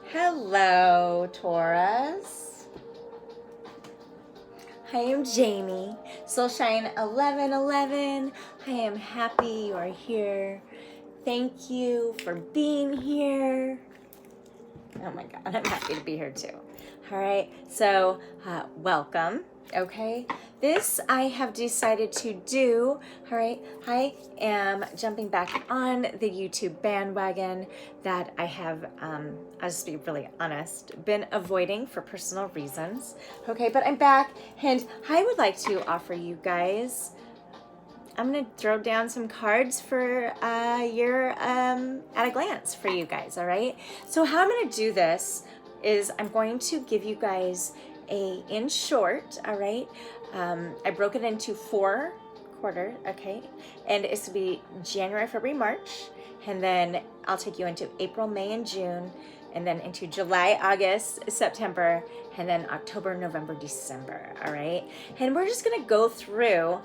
Hello, Taurus. I am Jamie, Soulshine 1111. I am happy you are here. Thank you for being here. Oh my God, I'm happy to be here too. All right, so welcome. Okay, this I have decided to do. All right, I am jumping back on the YouTube bandwagon that I have, I'll just be really honest, been avoiding for personal reasons. Okay, but I'm back and I would like to offer you guys, I'm going to throw down some cards for your at a glance for you guys, all right? So how I'm going to do this is I'm going to give you guys in short, all right? I broke it into 4 quarters, okay? And it's going to be January, February, March, and then I'll take you into April, May, and June, and then into July, August, September, and then October, November, December, all right? And we're just gonna go through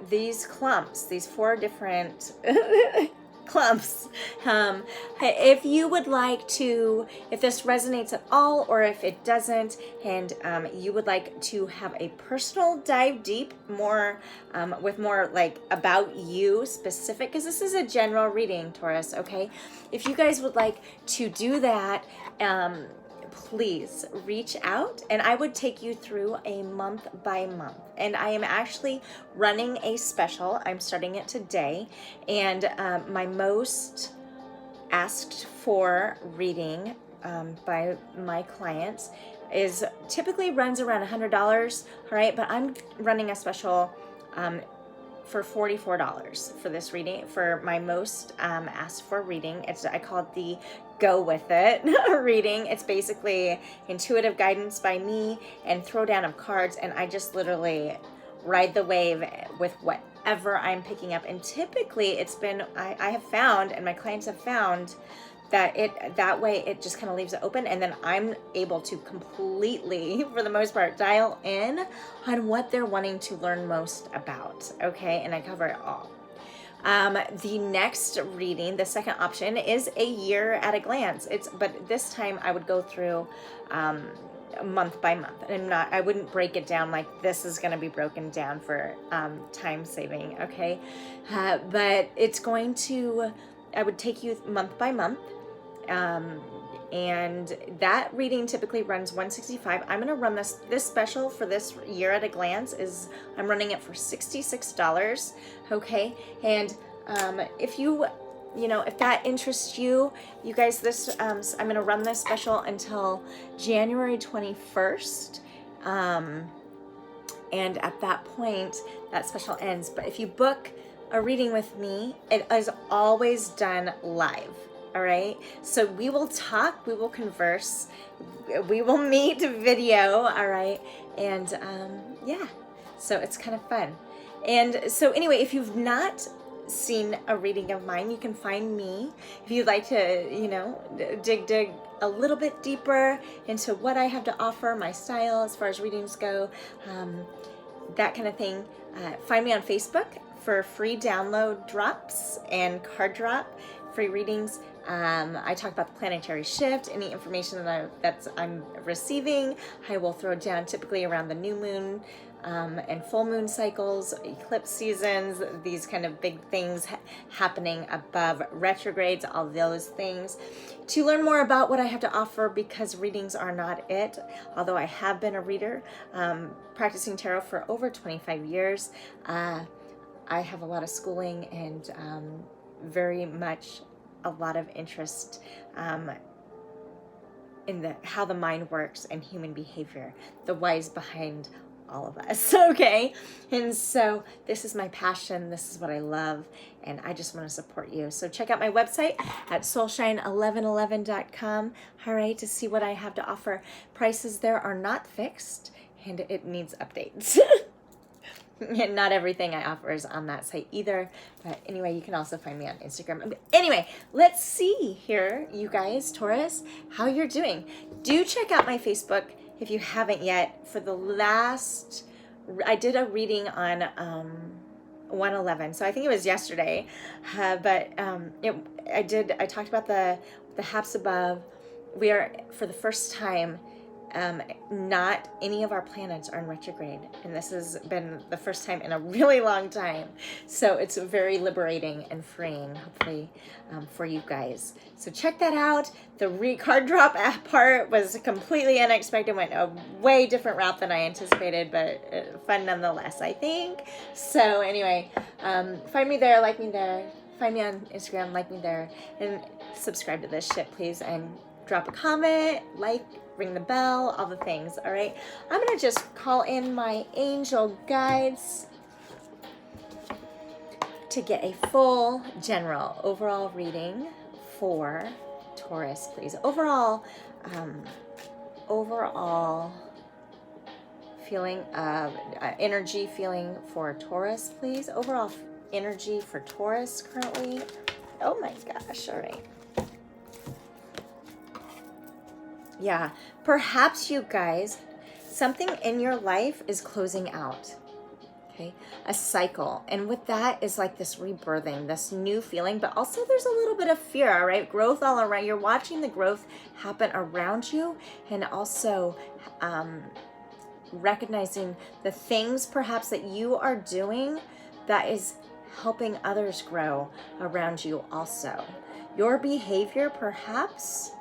these clumps, these 4 different clumps. If you would like to, if this resonates at all, or if it doesn't, and you would like to have a personal dive deep, more with more like about you specific, because this is a general reading, Taurus, okay? If you guys would like to do that, please reach out and I would take you through a month by month. And I am actually running a special. I'm starting it today. And my most asked for reading by my clients is typically runs around $100. All right, but I'm running a special for $44 for this reading, for my most asked for reading. I call it the Go With It reading. It's basically intuitive guidance by me and throwdown of cards, and I just literally ride the wave with whatever I'm picking up. And typically it's been, I have found, and my clients have found, that way it just kind of leaves it open, and then I'm able to completely, for the most part, dial in on what they're wanting to learn most about, okay? And I cover it all. The next reading, the second option, is a year at a glance. But this time I would go through month by month, and I wouldn't break it down like this is going to be broken down for time saving, okay? But it's going to, I would take you month by month. And that reading typically runs $165. I'm going to run this special for this year at a glance I'm running it for $66. Okay. And, if if that interests you, you guys, I'm going to run this special until January 21st. And at that point, that special ends. But if you book a reading with me, it is always done live. All right, so we will talk, we will converse, we will meet video, all right, and yeah, so it's kind of fun. And so anyway, if you've not seen a reading of mine, you can find me. If you'd like to, dig a little bit deeper into what I have to offer, my style as far as readings go, that kind of thing, find me on Facebook for free download drops and card drop, free readings. I talk about the planetary shift, any information that I'm receiving, I will throw down typically around the new moon and full moon cycles, eclipse seasons, these kind of big things happening above, retrogrades, all those things. To learn more about what I have to offer, because readings are not it, although I have been a reader, practicing tarot for over 25 years, I have a lot of schooling and very much a lot of interest in how the mind works and human behavior, the whys behind all of us, okay? And so this is my passion, this is what I love, and I just want to support you. So check out my website at soulshine1111.com, all right, to see what I have to offer. Prices there are not fixed, and it needs updates. And not everything I offer is on that site either. But anyway, you can also find me on Instagram. Anyway, let's see here, you guys, Taurus, how you're doing. Do check out my Facebook if you haven't yet. For the last, I did a reading on 111. So I think it was yesterday, but I talked about the haps above. We are, for the first time, not any of our planets are in retrograde, and this has been the first time in a really long time. So it's very liberating and freeing, hopefully, for you guys. So check that out. The card drop part was completely unexpected, went a way different route than I anticipated, but fun nonetheless, I think. So anyway, find me there, like me there, find me on Instagram, like me there, and subscribe to this shit, please, and drop a comment, like, ring the bell, all the things. All right, I'm gonna just call in my angel guides to get a full general overall reading for Taurus, please. Overall feeling of energy feeling for Taurus, please. Overall energy for Taurus currently. Oh my gosh. All right. Yeah, perhaps you guys, something in your life is closing out, okay? A cycle. And with that is like this rebirthing, this new feeling, but also there's a little bit of fear, all right? Growth all around. You're watching the growth happen around you, and also recognizing the things perhaps that you are doing that is helping others grow around you also. Your behavior perhaps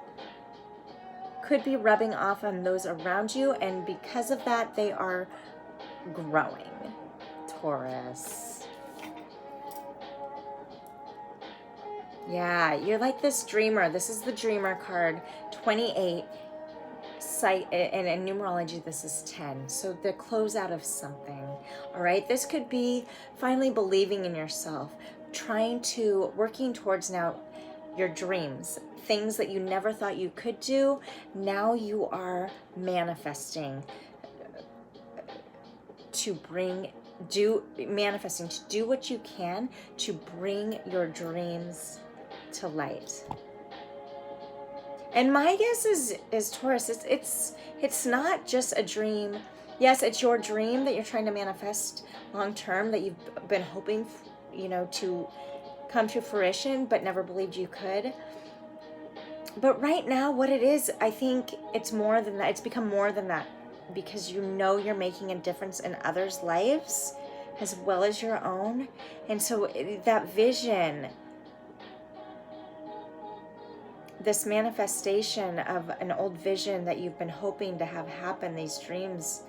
could be rubbing off on those around you, and because of that, they are growing. Taurus. Yeah, you're like this dreamer. This is the dreamer card, 28. And in numerology, this is 10. So the closeout of something. All right, this could be finally believing in yourself, working towards now your dreams, things that you never thought you could do. Now you are manifesting to do what you can to bring your dreams to light. And my guess is Taurus, it's not just a dream. Yes, it's your dream that you're trying to manifest long term, that you've been hoping, to come to fruition, but never believed you could. But right now, what it is, I think it's more than that. It's become more than that, because you're making a difference in others' lives as well as your own. And so that vision, this manifestation of an old vision that you've been hoping to have happen, these dreams,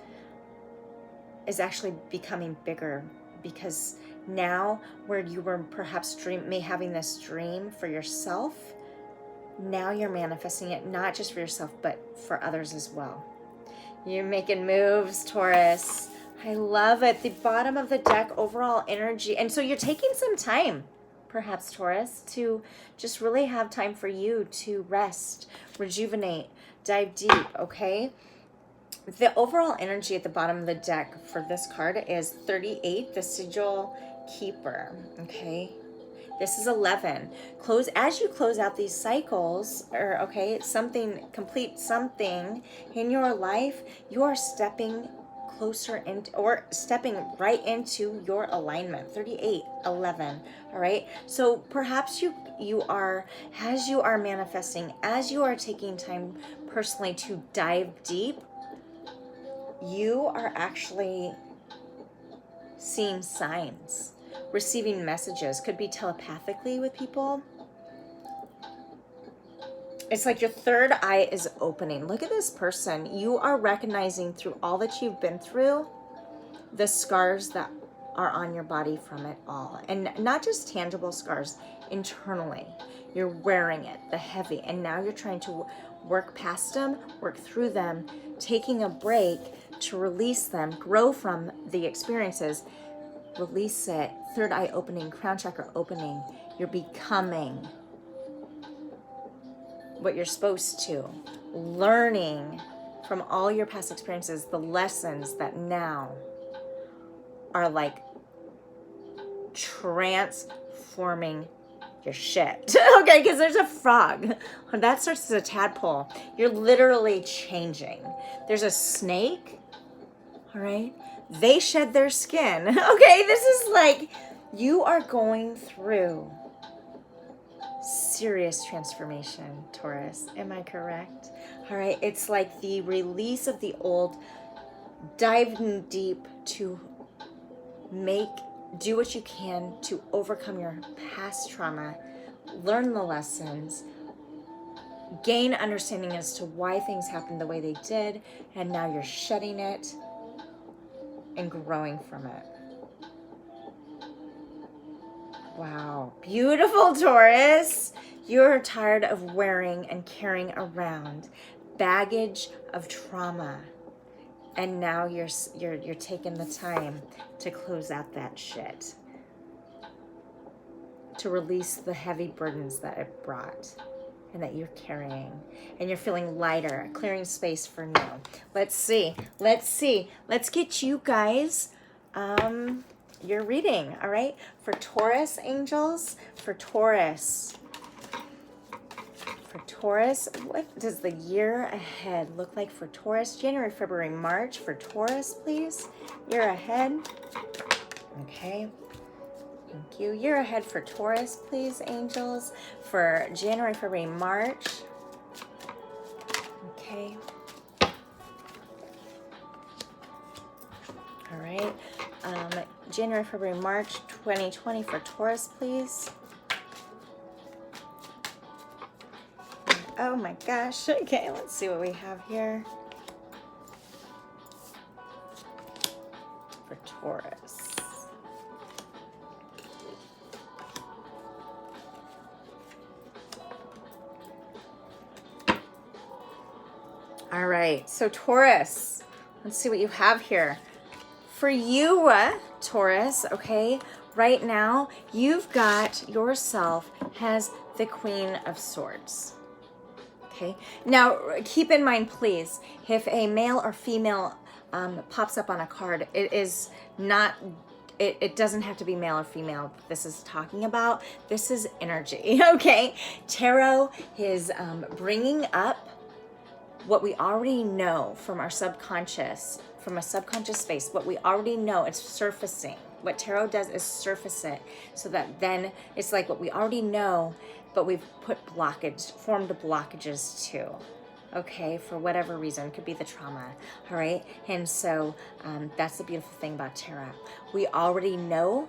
is becoming bigger, because now where you were perhaps having this dream for yourself, now you're manifesting it not just for yourself but for others as well. You're making moves, Taurus. I love it. The bottom of the deck, overall energy. And so you're taking some time, perhaps, Taurus, to just really have time for you to rest, rejuvenate, dive deep, okay? The overall energy at the bottom of the deck for this card is 38, the sigil keeper, okay? This is 11. As you close out these cycles, or complete something in your life, you are stepping closer stepping right into your alignment. 38, 11. All right. So perhaps you are, as you are manifesting, as you are taking time personally to dive deep, you are actually seeing signs, receiving messages, could be telepathically with people. It's like your third eye is opening. Look at this person. You are recognizing through all that you've been through, the scars that are on your body from it all. And not just tangible scars, internally. You're wearing it, the heavy. And now you're trying to work past them, work through them, taking a break to release them, grow from the experiences, release it. Third eye opening, crown chakra opening. You're becoming what you're supposed to. Learning from all your past experiences, the lessons that now are like transforming your shit. Okay, because there's a frog. That starts as a tadpole. You're literally changing. There's a snake. All right. They shed their skin. Okay, this is like You are going through serious transformation, Taurus. Am I correct? All right. It's like the release of the old, diving deep to do what you can to overcome your past trauma, learn the lessons, gain understanding as to why things happened the way they did, and now you're shedding it and growing from it. Wow. Beautiful, Taurus. You're tired of wearing and carrying around baggage of trauma. And now you're taking the time to close out that shit. To release the heavy burdens that it brought and that you're carrying. And you're feeling lighter, clearing space for new. Let's see. Let's get you guys your reading, all right? For Taurus, angels, for Taurus, what does the year ahead look like for Taurus? January, February, March for Taurus, please. Year ahead. Okay. Thank you. Year ahead for Taurus, please, angels. For January, February, March. Okay. All right. January, February, March 2020 for Taurus, please. Oh my gosh. Okay, let's see what we have here for Taurus. All right, so Taurus, let's see what you have here. For you, Taurus, okay, right now, you've got yourself as the Queen of Swords. Okay, now keep in mind, please, if a male or female pops up on a card, it is not, it doesn't have to be male or female. This is talking about, this is energy, okay? Tarot is bringing up what we already know from our subconscious, from a subconscious space, what we already know, it's surfacing. What tarot does is surface it so that then it's like what we already know, but we've formed blockages too. Okay, for whatever reason, it could be the trauma, all right? And so that's the beautiful thing about tarot. We already know,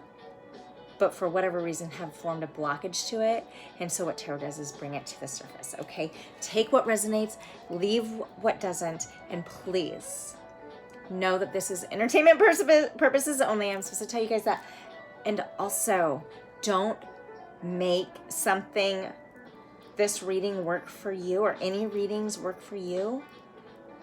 but for whatever reason have formed a blockage to it. And so what tarot does is bring it to the surface, okay? Take what resonates, leave what doesn't, and please know that this is entertainment purposes only. I'm supposed to tell you guys that. And also, don't make this reading work for you, or any readings work for you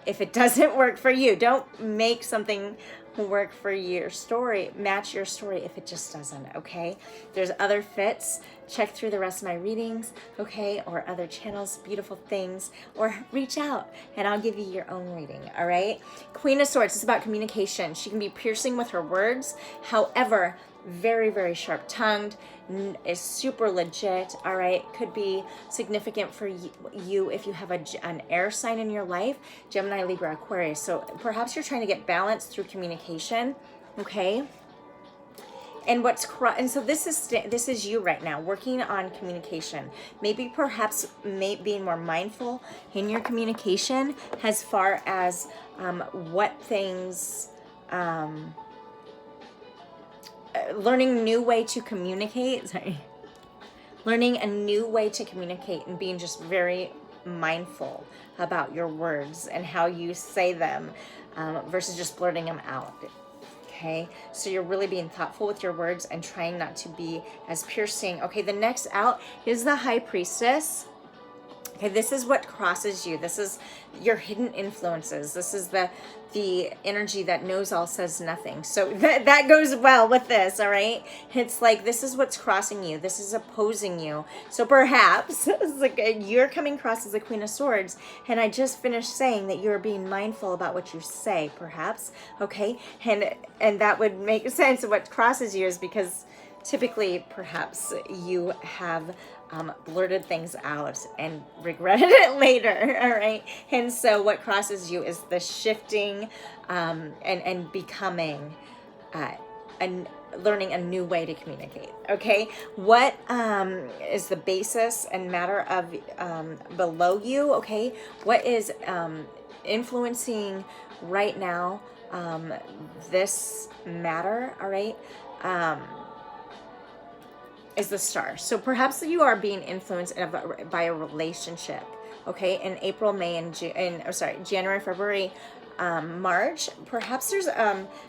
if it doesn't work for you. Don't make something work for your story, match your story if it just doesn't, okay? There's other fits. Check through the rest of my readings, okay? Or other channels, beautiful things, or reach out and I'll give you your own reading, all right? Queen of Swords is about communication. She can be piercing with her words. However, very, very sharp-tongued, is super legit, all right? Could be significant for you if you have an air sign in your life, Gemini, Libra, Aquarius. So perhaps you're trying to get balance through communication, okay? And so this is you right now, working on communication. Maybe perhaps being more mindful in your communication as far as what things... learning a new way to communicate, learning a new way to communicate and being just very mindful about your words and how you say them versus just blurting them out, okay? So you're really being thoughtful with your words and trying not to be as piercing. Okay, the next out is the High Priestess. Okay, this is what crosses you. This is your hidden influences. This is the energy that knows all, says nothing. So that goes well with this, all right? It's like this is what's crossing you. This is opposing you. So perhaps it's like you're coming across as the Queen of Swords, and I just finished saying that you're being mindful about what you say, perhaps, okay? And that would make sense. What crosses you is because typically, perhaps you have blurted things out and regretted it later, all right? And so what crosses you is the shifting and becoming learning a new way to communicate. Okay, what is the basis and matter of below you? Okay, what is influencing right now this matter? All right, is the star. So perhaps you are being influenced by a relationship. Okay, in April, May, and January, February, March, perhaps there's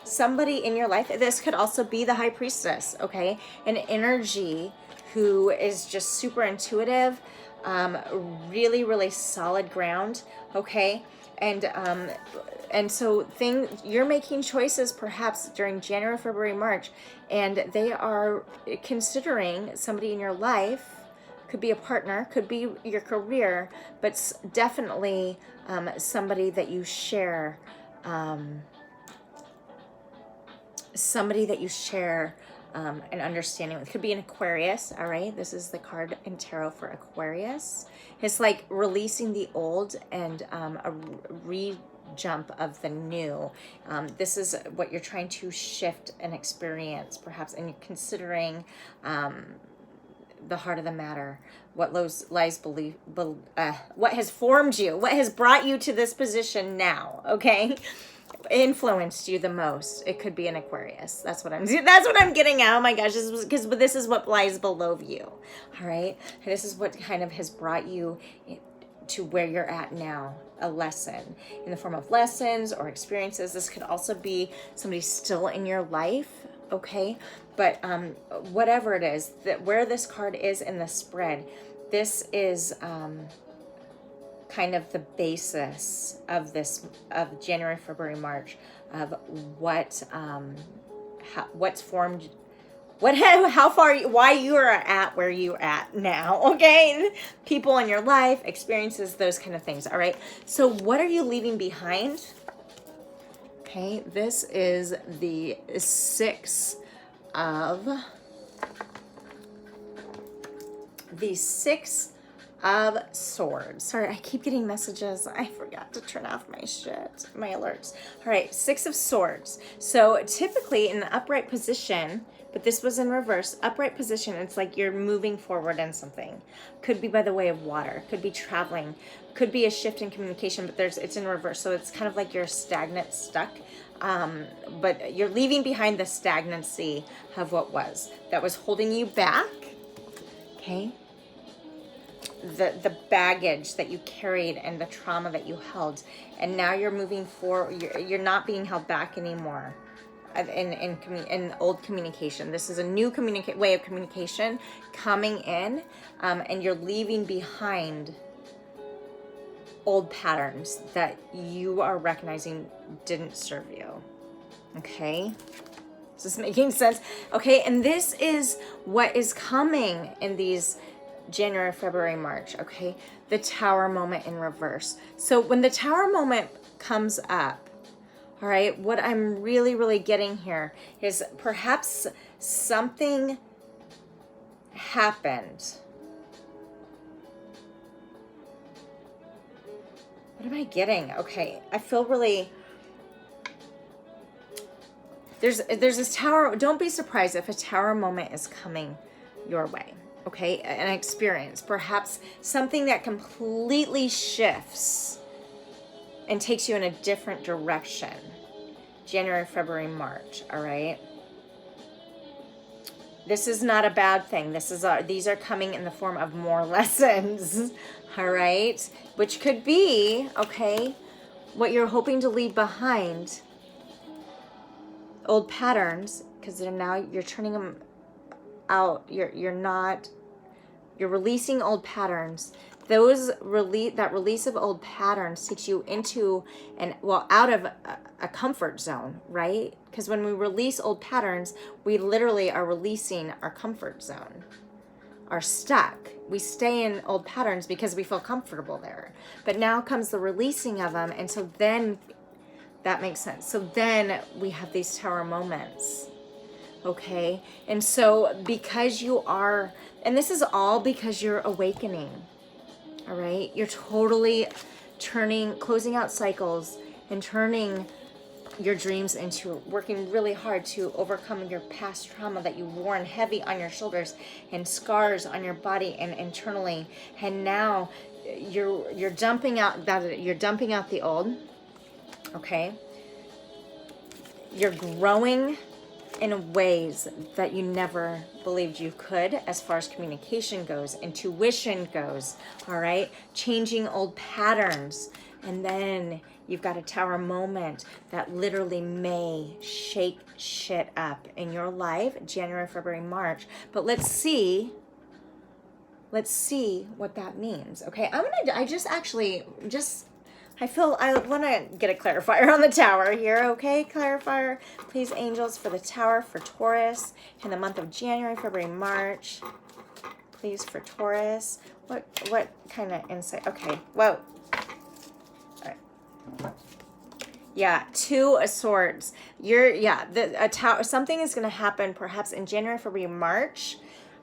somebody in your life. This could also be the high priestess, okay? An energy who is just super intuitive, really, really solid ground, okay? And so you're making choices perhaps during January, February, March, and they are considering somebody in your life. Could be a partner, could be your career, but definitely somebody that you share, an understanding with. Could be an Aquarius, all right? This is the card in tarot for Aquarius. It's like releasing the old and a jump of the new. This is what you're trying to shift and experience, perhaps, and you're considering the heart of the matter, what what has formed you, what has brought you to this position now, okay? Influenced you the most. It could be an Aquarius. That's what I'm getting at. Oh my gosh, this is what lies below you. All right, this is what kind of has brought you to where you're at now. A lesson in the form of lessons or experiences. This could also be somebody still in your life, okay? But whatever it is, that where this card is in the spread, this is kind of the basis of January, February, March, of what's formed, how far, why you are at where you're at now, okay? People in your life, experiences, those kind of things, all right? So what are you leaving behind? Okay, this is the Six of Swords. Sorry, I keep getting messages. I forgot to turn off my alerts. All right, Six of Swords. So typically in the upright position, but this was in reverse, upright position, it's like you're moving forward in something. Could be by the way of water, could be traveling, could be a shift in communication, but it's in reverse. So it's kind of like you're stagnant, stuck. But you're leaving behind the stagnancy of what was. That was holding you back, okay? The baggage that you carried and the trauma that you held. And now you're moving forward. You're not being held back anymore in old communication. This is a new way of communication coming in, and you're leaving behind old patterns that you are recognizing didn't serve you. Okay, is this making sense? Okay, and this is what is coming in these January, February, March. Okay, the Tower moment in reverse. So when the Tower moment comes up, all right, what I'm really, really getting here is perhaps something happened. What am I getting? Okay, I feel really... There's this Tower... Don't be surprised if a Tower moment is coming your way. Okay, an experience. Perhaps something that completely shifts and takes you in a different direction. January, February, March, all right? This is not a bad thing. These are coming in the form of more lessons, all right? Which could be, okay, what you're hoping to leave behind, old patterns, because now you're turning them out. You're releasing old patterns. That release of old patterns takes you into out of a comfort zone, right? Because when we release old patterns, we literally are releasing our comfort zone. Are stuck. We stay in old patterns because we feel comfortable there. But now comes the releasing of them, and so then that makes sense. So then we have these Tower moments. Okay? And so because you are, and this is all because you're awakening. All right? You're totally closing out cycles and turning your dreams into working really hard to overcome your past trauma that you've worn heavy on your shoulders and scars on your body and internally. And now you're dumping out the old. Okay, you're growing in ways that you never believed you could, as far as communication goes, intuition goes. All right, changing old patterns. And then you've got a tower moment that literally may shake shit up in your life, January, February, March. But let's see what that means. Okay, I feel I want to get a clarifier on the tower here. Okay, clarifier, please, angels, for the tower for Taurus in the month of January, February, March. Please, for Taurus. What kind of insight? Okay, whoa. Yeah, 2 of Swords. Something is going to happen perhaps in January, February, March.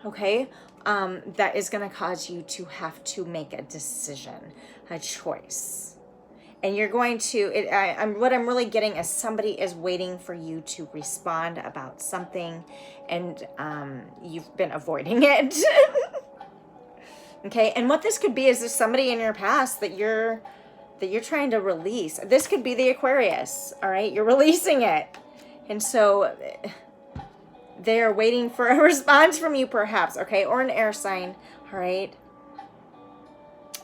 Okay, that is going to cause you to have to make a decision, a choice, and you're going to. What I'm really getting is somebody is waiting for you to respond about something, and you've been avoiding it. Okay, and what this could be is there's somebody in your past that you're trying to release. This could be the Aquarius, all right? You're releasing it. And so they're waiting for a response from you perhaps, okay? Or an air sign, all right?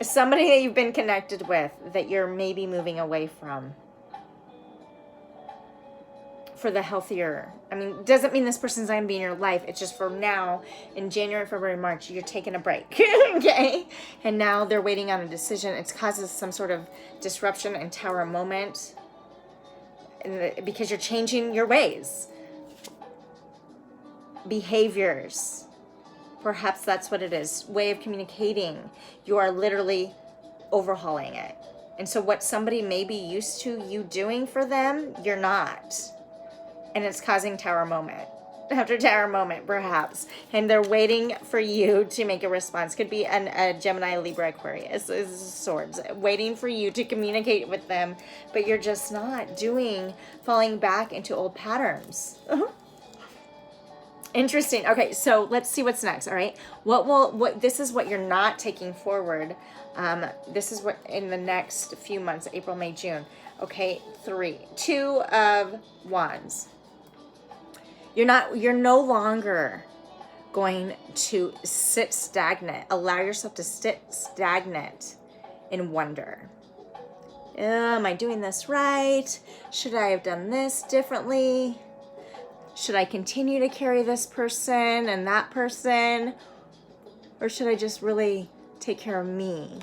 Somebody that you've been connected with that you're maybe moving away from for the healthier. I mean, doesn't mean this person's not going to be in your life. It's just for now, in January, February, March, you're taking a break, okay? And now they're waiting on a decision. It causes some sort of disruption and tower moment because you're changing your ways, behaviors. Perhaps that's what it is. Way of communicating. You are literally overhauling it. And so what somebody may be used to you doing for them, you're not. And it's causing tower moment after tower moment, perhaps. And they're waiting for you to make a response. Could be a Gemini, Libra, Aquarius, Swords, waiting for you to communicate with them, but you're just not falling back into old patterns. Interesting. Okay, so let's see what's next. All right. This is what you're not taking forward. This is what in the next few months, April, May, June. Okay, 2 of Wands. You're no longer going to sit stagnant. Allow yourself to sit stagnant in wonder. Am I doing this right? Should I have done this differently? Should I continue to carry this person and that person? Or should I just really take care of me?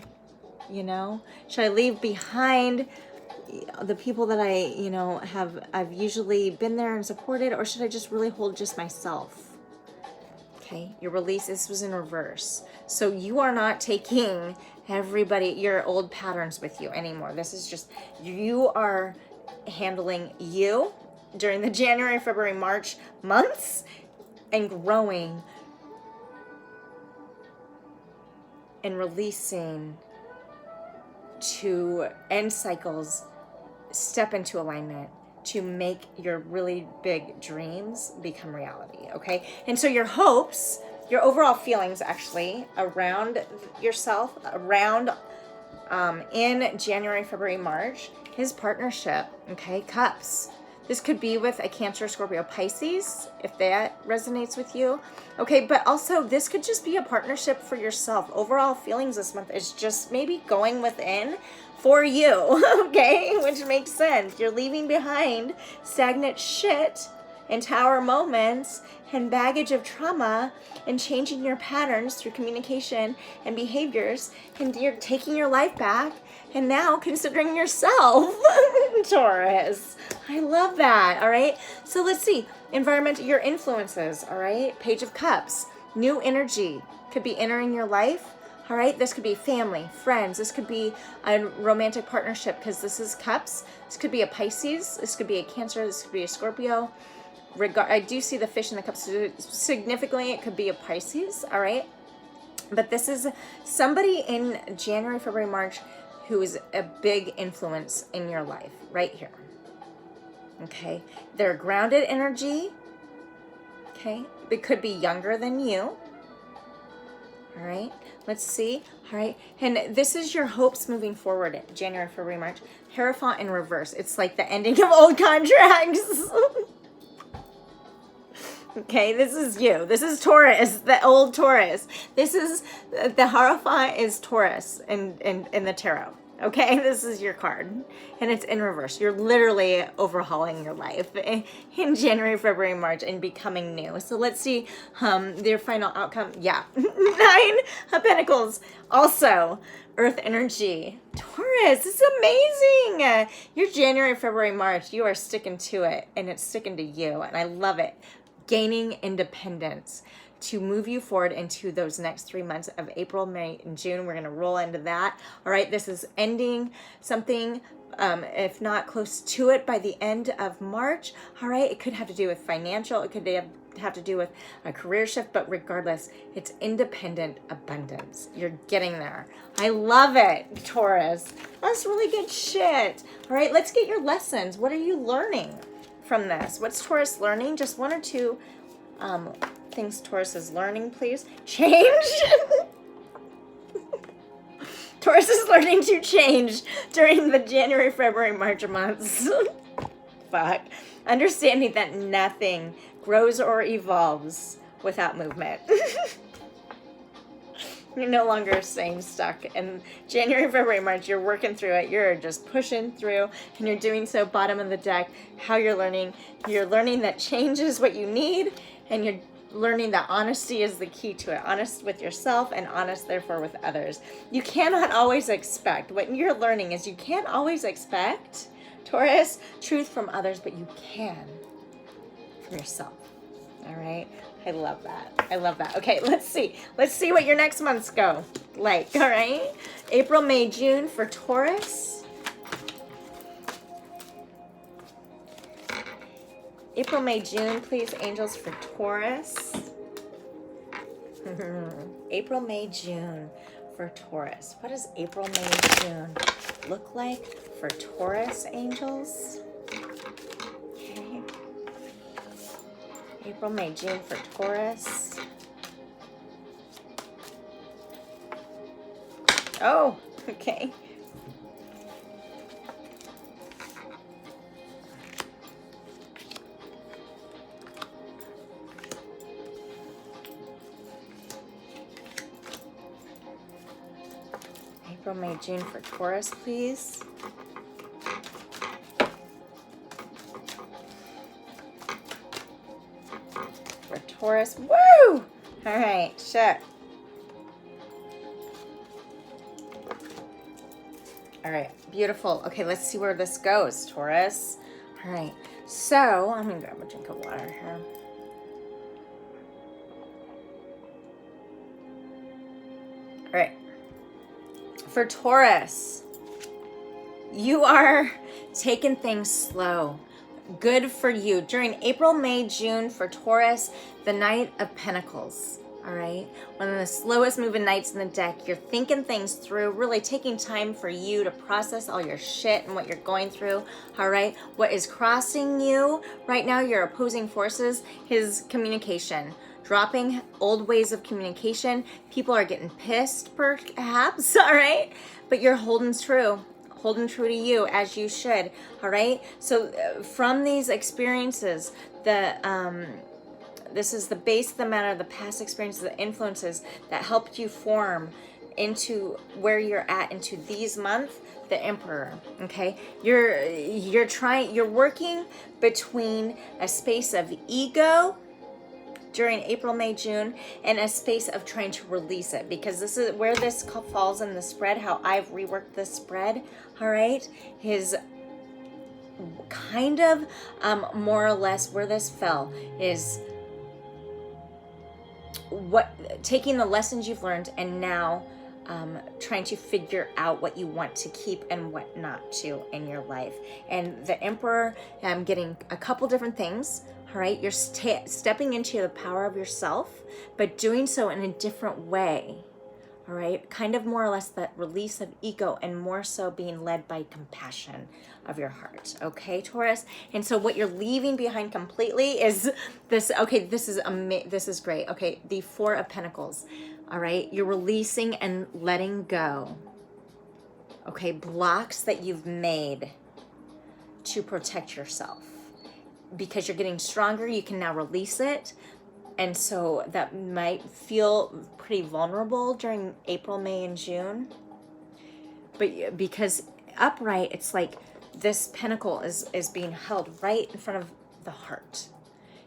You know? Should I leave behind the people that I've usually been there and supported, or should I just really hold just myself? Okay, your release, this was in reverse. So you are not taking your old patterns with you anymore. This is just, you are handling you during the January, February, March months and growing and releasing to end cycles, step into alignment to make your really big dreams become reality, okay? And so your hopes, your overall feelings actually around yourself, in January, February, March, his partnership, okay? Cups. This could be with a Cancer, Scorpio, Pisces, if that resonates with you. Okay, but also this could just be a partnership for yourself. Overall feelings this month is just maybe going within for you, okay? Which makes sense. You're leaving behind stagnant shit and tower moments and baggage of trauma and changing your patterns through communication and behaviors, and you're taking your life back and now considering yourself, Taurus. I love that, all right? So let's see. Environment, your influences, all right? Page of Cups, new energy could be entering your life. All right, this could be family, friends. This could be a romantic partnership because this is Cups. This could be a Pisces. This could be a Cancer. This could be a Scorpio. I do see the fish in the cups. Significantly, it could be a Pisces, all right? But this is somebody in January, February, March who is a big influence in your life right here, Okay, they're grounded energy. Okay, they could be younger than you. All right, let's see. All right, and this is your hopes moving forward, January, February, March. Hierophant in reverse. It's like the ending of old contracts. Okay, this is you. This is Taurus, the old Taurus. This is, the Hierophant is Taurus in the tarot. Okay, this is your card. And it's in reverse. You're literally overhauling your life in January, February, March, and becoming new. So let's see their final outcome. Yeah, 9 of Pentacles. Also, Earth energy. Taurus, this is amazing. Your January, February, March, you are sticking to it, and it's sticking to you, and I love it. Gaining independence to move you forward into those next 3 months of April, May, and June. We're going to roll into that. All right, this is ending something, if not close to it, by the end of March. All right, it could have to do with financial. It could have to do with a career shift, but regardless, it's independent abundance. You're getting there. I love it, Taurus. That's really good shit. All right, let's get your lessons. What are you learning from this? What's Taurus learning? Just 1 or 2 things Taurus is learning, please. Change. Taurus is learning to change during the January, February, March months. Fuck. Understanding that nothing grows or evolves without movement. You're no longer staying stuck. In January, February, March, you're working through it. You're just pushing through, and you're doing so bottom of the deck. How you're learning that change is what you need, and you're learning that honesty is the key to it. Honest with yourself and honest, therefore, with others. You cannot always expect. What you're learning is you can't always expect, Taurus, truth from others, but you can from yourself. All right? I love that. I love that. Okay, let's see. Let's see what your next months go like, all right? April, May, June for Taurus. April, May, June, please, angels, for Taurus. April, May, June for Taurus. What does April, May, June look like for Taurus, angels? Okay. April, May, June for Taurus. Oh, okay. April, May, June for Taurus, please. For Taurus. Woo! All right, shit. All right, beautiful. Okay, let's see where this goes, Taurus. All right, so I'm gonna grab a drink of water here. All right. For Taurus, you are taking things slow. Good for you. During April, May, June for Taurus, the Knight of Pentacles. All right. One of the slowest moving knights in the deck. You're thinking things through, really taking time for you to process all your shit and what you're going through. All right. What is crossing you right now, your opposing forces, is communication. Dropping old ways of communication. People are getting pissed, perhaps, all right? But you're holding true to you, as you should, all right? So from these experiences, this is the base of the matter, the past experiences, the influences that helped you form into where you're at, into these months, the Emperor, okay? You're working between a space of ego during April, May, June, and a space of trying to release it, because this is where this falls in the spread, how I've reworked this spread, all right, is kind of more or less where this fell is taking the lessons you've learned and now trying to figure out what you want to keep and what not to in your life. And the Emperor, I'm getting a couple different things. All right, you're stepping into the power of yourself, but doing so in a different way. all right? Kind of more or less that release of ego, and more so being led by compassion of your heart, okay, Taurus? And so what you're leaving behind completely is this, okay, this is great, okay, the Four of Pentacles, all right? You're releasing and letting go, okay, blocks that you've made to protect yourself. Because you're getting stronger, you can now release it. And so that might feel pretty vulnerable during April, May, and June. But because upright, it's like this pentacle is being held right in front of the heart.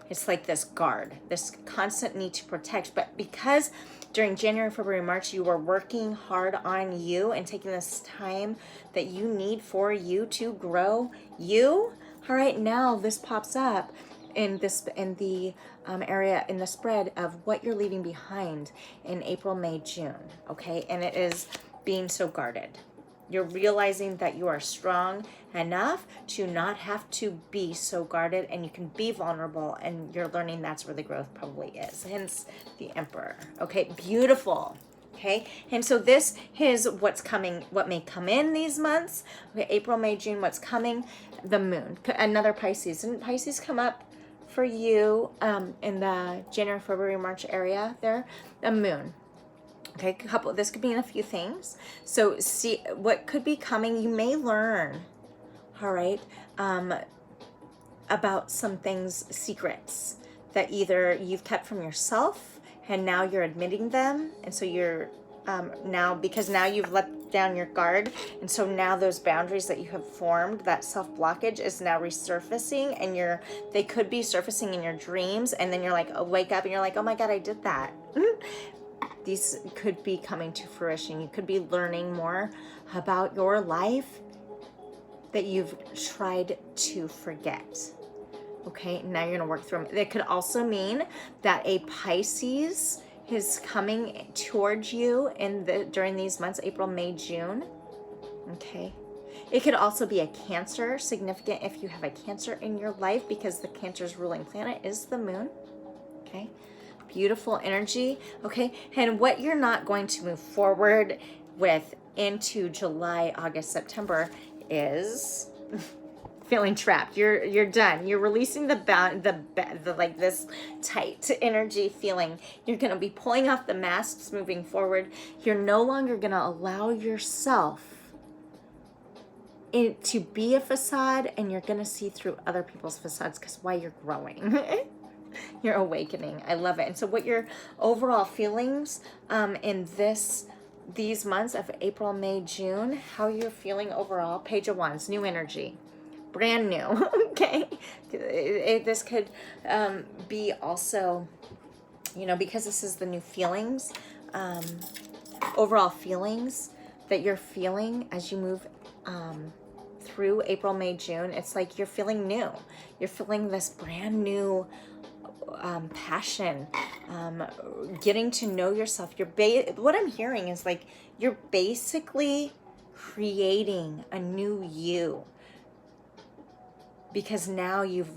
It's like this guard, this constant need to protect. But because during January, February, March, you are working hard on you and taking this time that you need for you to grow you, all right, now this pops up in the area in the spread of what you're leaving behind in April, May, June, okay? And it is being so guarded. You're realizing that you are strong enough to not have to be so guarded, and you can be vulnerable, and you're learning that's where the growth probably is. Hence the Emperor. Okay, beautiful. Okay, and so this is what's coming, what may come in these months. Okay, April, May, June, what's coming? The moon, another Pisces. Didn't Pisces come up for you in the January, February, March area there? The moon. Okay, this could be in a few things. So see what could be coming. You may learn, all right, about some things, secrets that either you've kept from yourself and now you're admitting them. And so you're because now you've let down your guard. And so now those boundaries that you have formed, that self-blockage is now resurfacing, and they could be surfacing in your dreams. And then you're like, wake up and you're like, oh my God, I did that. These could be coming to fruition. You could be learning more about your life that you've tried to forget. Okay, now you're gonna work through them. It could also mean that a Pisces is coming towards you during these months, April, May, June. Okay. It could also be a Cancer, significant if you have a Cancer in your life, because the Cancer's ruling planet is the moon. Okay. Beautiful energy. Okay, and what you're not going to move forward with into July, August, September is feeling trapped. You're done. You're releasing the like this tight energy feeling. You're going to be pulling off the masks moving forward. You're no longer going to allow yourself to be a facade, and you're going to see through other people's facades, because why? You're growing. You're awakening. I love it. And so what your overall feelings in these months of April, May, June, how you're feeling overall? Page of Wands, new energy, brand new. Okay. This could be also, because this is the new feelings, overall feelings that you're feeling as you move through April, May, June. It's like you're feeling new. You're feeling this brand new passion, getting to know yourself. What I'm hearing is like you're basically creating a new you, because now you've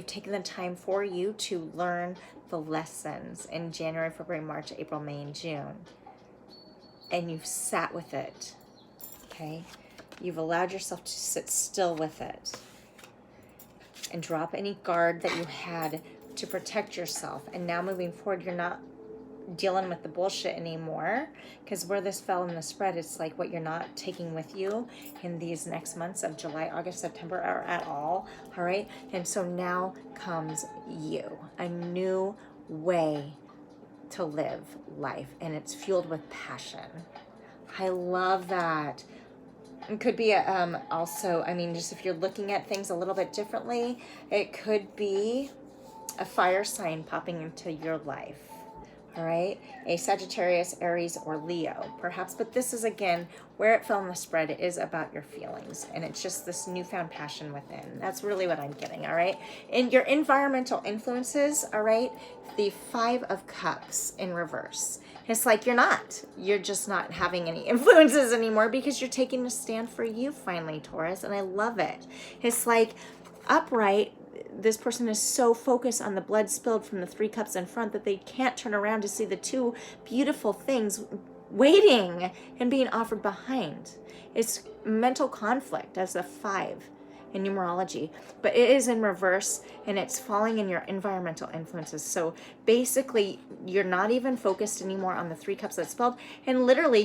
taken the time for you to learn the lessons in January, February, March, April, May, and June, and you've sat with it. Okay, you've allowed yourself to sit still with it and drop any guard that you had to protect yourself. And now moving forward, you're not dealing with the bullshit anymore, because where this fell in the spread, it's like what you're not taking with you in these next months of July, August, September, or at all right? And so now comes you, a new way to live life, and it's fueled with passion. I love that. It could be also, just if you're looking at things a little bit differently, it could be a fire sign popping into your life, all right? A Sagittarius, Aries, or Leo, perhaps. But this is, again, where it fell in the spread. It is about your feelings, and it's just this newfound passion within. That's really what I'm getting, all right? And your environmental influences, all right? The Five of Cups in reverse. It's like you're just not having any influences anymore, because you're taking a stand for you finally, Taurus, and I love it. It's like upright, this person is so focused on the blood spilled from the 3 cups in front that they can't turn around to see the 2 beautiful things waiting and being offered behind. It's mental conflict as a 5 in numerology, but it is in reverse and it's falling in your environmental influences. So basically, you're not even focused anymore on the 3 cups that's spelled, and literally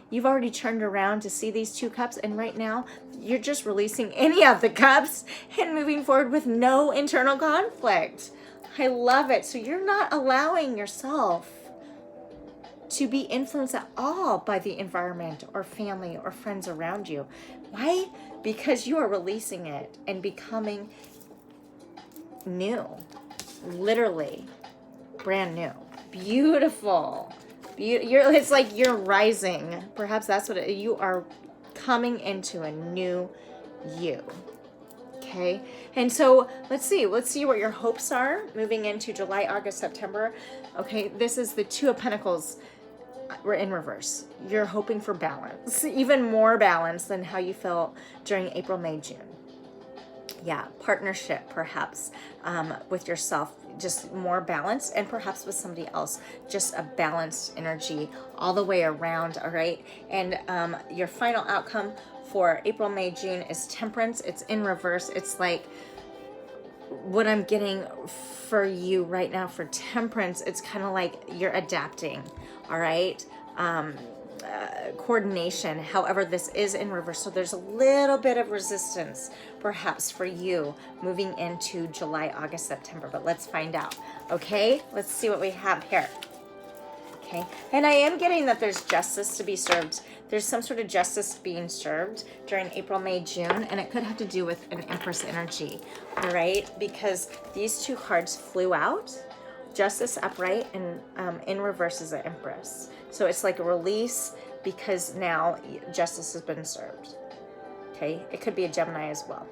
you've already turned around to see these 2 cups, and right now you're just releasing any of the cups and moving forward with no internal conflict. I love it. So you're not allowing yourself to be influenced at all by the environment or family or friends around you. Why? Because you are releasing it and becoming new, literally brand new, beautiful. It's like you're rising. Perhaps that's what you are, coming into a new you. Okay, and so let's see what your hopes are moving into July, August, September. Okay, this is the 2 of Pentacles. We're in reverse. You're hoping for balance, even more balance than how you felt during April, May, June. Yeah, partnership perhaps with yourself, just more balance, and perhaps with somebody else, just a balanced energy all the way around, all right? And your final outcome for April, May, June is Temperance. It's in reverse. It's like what I'm getting for you right now for Temperance. It's kind of like you're adapting, all right? Coordination. However, this is in reverse, so there's a little bit of resistance perhaps for you moving into July, August, September, but let's find out. Okay, let's see what we have here. Okay, and I am getting that there's justice to be served. There's some sort of justice being served during April, May, June, and it could have to do with an Empress energy, all right? Because these 2 cards flew out, Justice upright, and in reverse is an Empress. So it's like a release because now justice has been served. Okay, it could be a Gemini as well.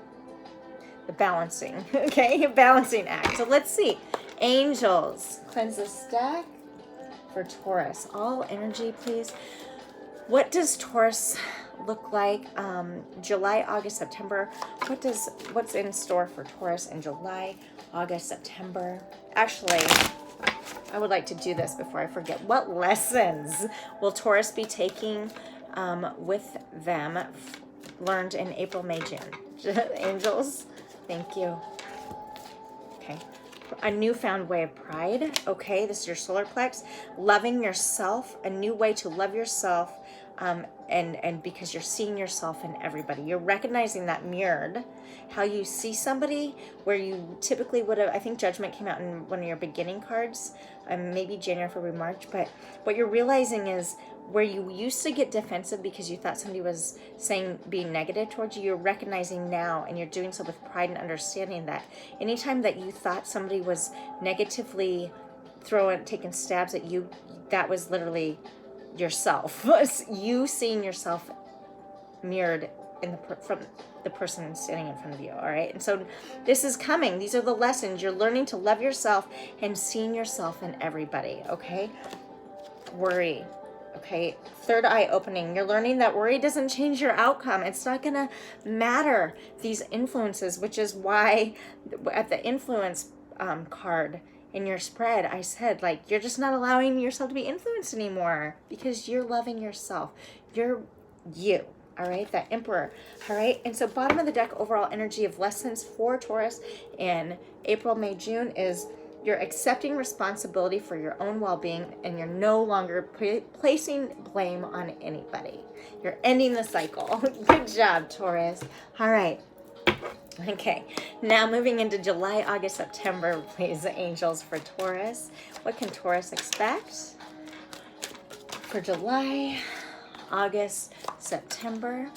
The balancing, okay, balancing act. So let's see. Angels, cleanse the stack for Taurus. All energy, please. What does Taurus look like? July, August, September. What's in store for Taurus in July, August, September? Actually, I would like to do this before I forget. What lessons will Taurus be taking with them learned in April, May, June? Angels, thank you. Okay. A newfound way of pride. Okay, this is your solar plex. Loving yourself, a new way to love yourself, and because you're seeing yourself in everybody. You're recognizing that mirrored, how you see somebody, where you typically would have, I think Judgment came out in one of your beginning cards, maybe January, February, March, but what you're realizing is where you used to get defensive because you thought somebody was being negative towards you, you're recognizing now, and you're doing so with pride and understanding that anytime that you thought somebody was negatively taking stabs at you, that was literally yourself. You seeing yourself mirrored from the person standing in front of you, all right? And so this is coming. These are the lessons. You're learning to love yourself and seeing yourself in everybody, okay? Worry. Okay, third eye opening. You're learning that worry doesn't change your outcome. It's not going to matter, these influences, which is why at the influence card in your spread, I said, like, you're just not allowing yourself to be influenced anymore because you're loving yourself. You're you, all right? That Emperor, all right? And so bottom of the deck, overall energy of lessons for Taurus in April, May, June is you're accepting responsibility for your own well-being, and you're no longer placing blame on anybody. You're ending the cycle. Good job, Taurus. All right. Okay. Now moving into July, August, September, please, angels, for Taurus. What can Taurus expect for July, August, September?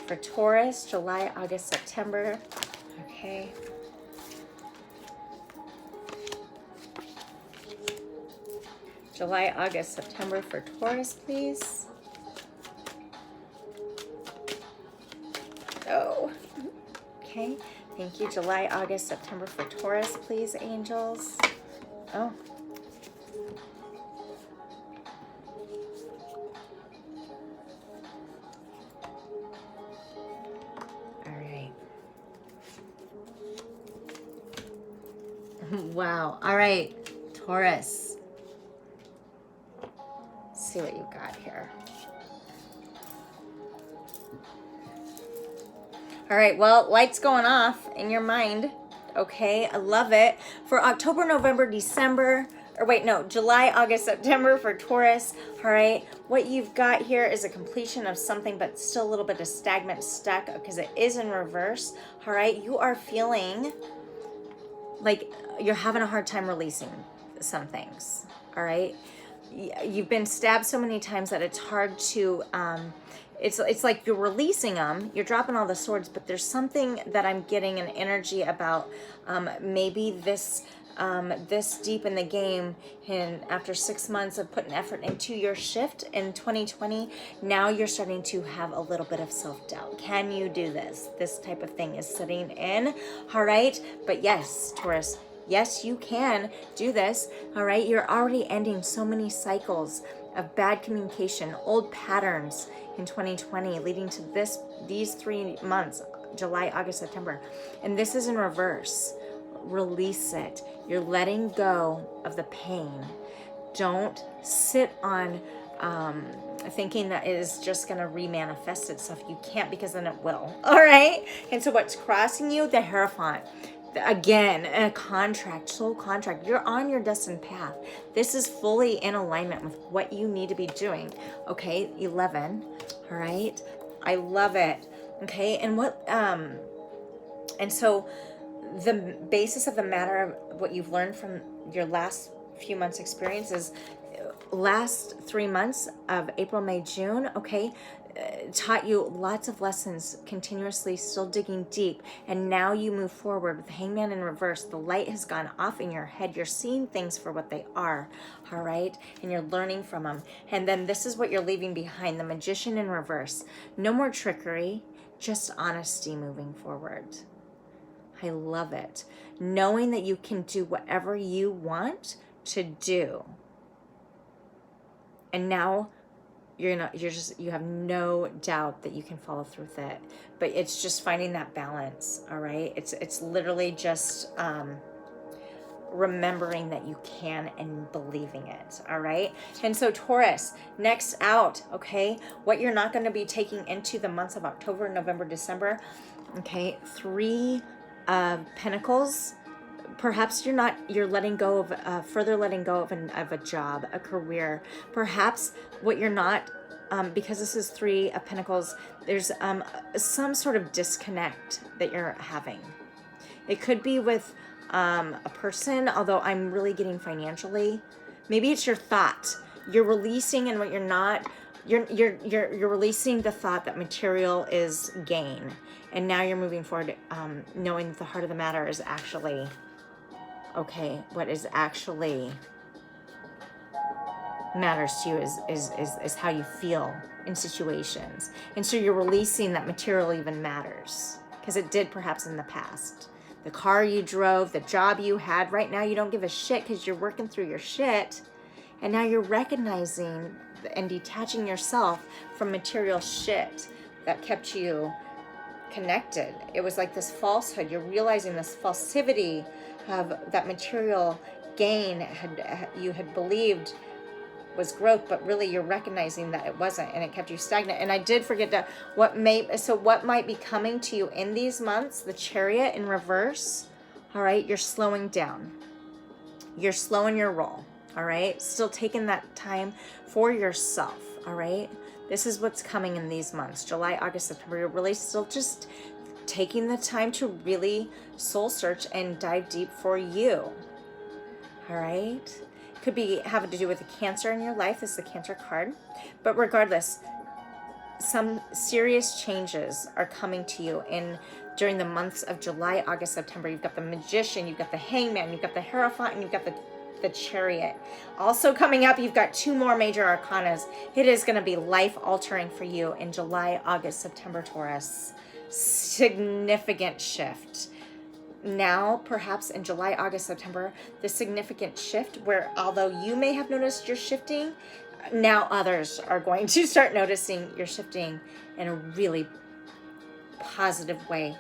For Taurus, July, August, September. Okay. July, August, September for Taurus, please. Oh. Okay. Thank you. July, August, September for Taurus, please, angels. Oh. Wow. All right, Taurus. Let's see what you got here. All right, well, lights going off in your mind. Okay, I love it. For October, November, December, or wait, no, July, August, September for Taurus. All right, what you've got here is a completion of something, but still a little bit of stagnant, stuck, because it is in reverse. All right, you are feeling like you're having a hard time releasing some things. All right, you've been stabbed so many times that it's hard to it's like you're releasing them, you're dropping all the swords, but there's something that I'm getting an energy about, maybe this this deep in the game, and after 6 months of putting effort into your shift in 2020, now you're starting to have a little bit of self-doubt. Can you do this? This type of thing is sitting in. All right, but yes, Taurus, yes, you can do this. All right, you're already ending so many cycles of bad communication, old patterns in 2020, leading to these 3 months, July, August, September. And this is in reverse. Release it. You're letting go of the pain. Don't sit on thinking that it is just going to remanifest itself. You can't, because then it will. All right. And so what's crossing you? The Hierophant. Again, a contract, soul contract. You're on your destined path. This is fully in alignment with what you need to be doing. Okay, 11. All right, I love it. Okay, and what? And so the basis of the matter of what you've learned from your last few months' experiences, last 3 months of April, May, June. Okay. Taught you lots of lessons, continuously still digging deep, and now you move forward with the Hangman in reverse. The light has gone off in your head. You're seeing things for what they are, all right, and you're learning from them. And then this is what you're leaving behind, the Magician in reverse. No more trickery, just honesty moving forward. I love it. Knowing that you can do whatever you want to do, and now you have no doubt that you can follow through with it. But it's just finding that balance. All right, it's literally just remembering that you can and believing it. All right. And so Taurus, next out, okay, what you're not going to be taking into the months of October, November, December. Okay, 3 of Pentacles. Perhaps you're letting go of further letting go of a job, a career. Perhaps what you're not, because this is 3 of Pentacles, there's some sort of disconnect that you're having. It could be with a person, although I'm really getting financially. Maybe it's your thought. You're releasing, and what you're not, you're releasing the thought that material is gain, and now you're moving forward, knowing that the heart of the matter is actually, okay, what is actually matters to you is how you feel in situations. And so you're releasing that material even matters, because it did perhaps in the past. The car you drove, the job you had, right now you don't give a shit because you're working through your shit. And now you're recognizing and detaching yourself from material shit that kept you connected. It was like this falsehood. You're realizing this falsity of that material gain you had believed was growth, but really you're recognizing that it wasn't, and it kept you stagnant. And I did forget to what might be coming to you in these months. The Chariot in reverse. All right, you're slowing down. You're slowing your roll. All right, still taking that time for yourself. All right, this is what's coming in these months, July, August, September. You're really still just taking the time to really soul search and dive deep for you. All right. Could be having to do with a Cancer in your life. This is the Cancer card. But regardless, some serious changes are coming to you during the months of July, August, September. You've got the Magician, you've got the Hangman, you've got the Hierophant, and you've got the Chariot. Also coming up, you've got 2 more major arcanas. It is going to be life-altering for you in July, August, September, Taurus. Significant shift. Now, perhaps in July, August, September, the significant shift where, although you may have noticed you're shifting, now others are going to start noticing you're shifting in a really positive way.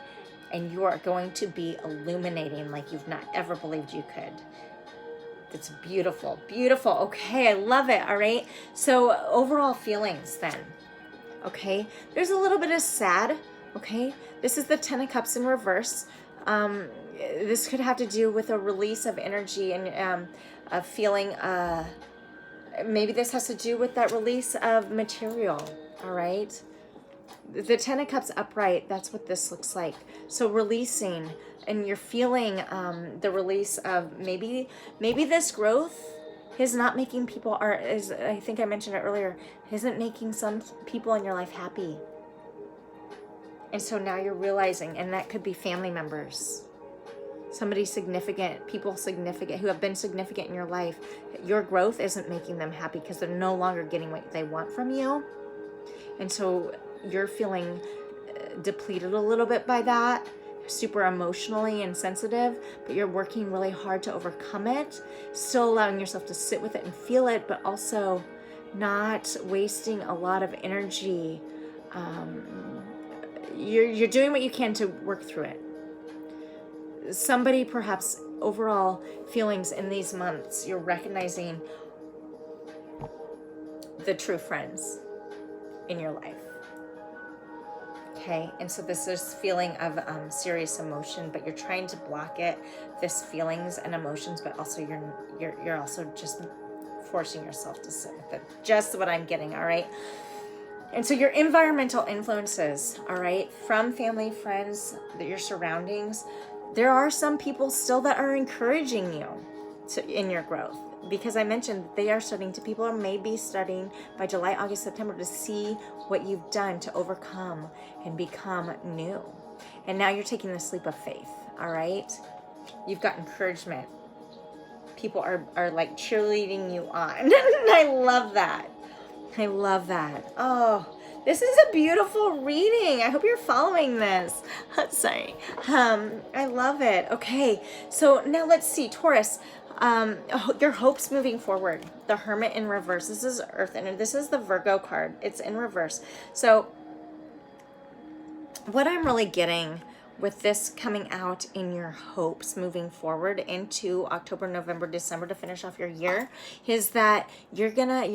and you are going to be illuminating like you've not ever believed you could. It's beautiful, beautiful. Okay, I love it. All right. So overall feelings then. Okay, there's a little bit of sad. Okay, this is the 10 of Cups in reverse. This could have to do with a release of energy and a feeling. Maybe this has to do with that release of material. All right. The 10 of Cups upright, that's what this looks like. So releasing, and you're feeling the release of maybe this growth is not making people, I think I mentioned it earlier, isn't making some people in your life happy. And so now you're realizing, and that could be family members, somebody significant, people significant, who have been significant in your life. Your growth isn't making them happy because they're no longer getting what they want from you. And so you're feeling depleted a little bit by that, super emotionally and sensitive, but you're working really hard to overcome it, still allowing yourself to sit with it and feel it, but also not wasting a lot of energy. You're doing what you can to work through it. Somebody perhaps overall feelings in these months, you're recognizing the true friends in your life. Okay, and so this is feeling of serious emotion, but you're trying to block it, this feelings and emotions, but also you're also just forcing yourself to sit with it. Just what I'm getting, all right? And so your environmental influences, all right, from family, friends, your surroundings, there are some people still that are encouraging you in your growth. Because I mentioned they are studying to, people may be studying by July, August, September to see what you've done to overcome and become new. And now you're taking the leap of faith, all right? You've got encouragement. People are like cheerleading you on. I love that. I love that. Oh, this is a beautiful reading. I hope you're following this. Sorry. I love it. Okay, so now let's see, Taurus. Your hopes moving forward. The Hermit in reverse. This is Earth, and this is the Virgo card. It's in reverse. So what I'm really getting with this coming out in your hopes moving forward into October, November, December to finish off your year is that you're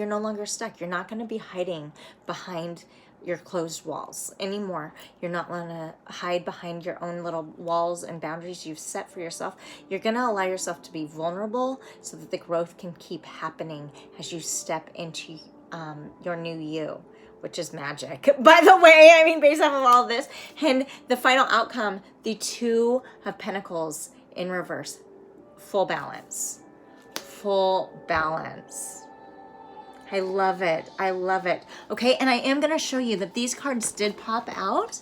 no longer stuck. You're not gonna be hiding behind your closed walls anymore. You're not gonna hide behind your own little walls and boundaries you've set for yourself. You're gonna allow yourself to be vulnerable so that the growth can keep happening as you step into your new you, which is magic, by the way. I mean, based off of all of this. And the final outcome, the 2 of Pentacles in reverse. Full balance. Full balance. I love it. I love it. Okay, and I am going to show you that these cards did pop out.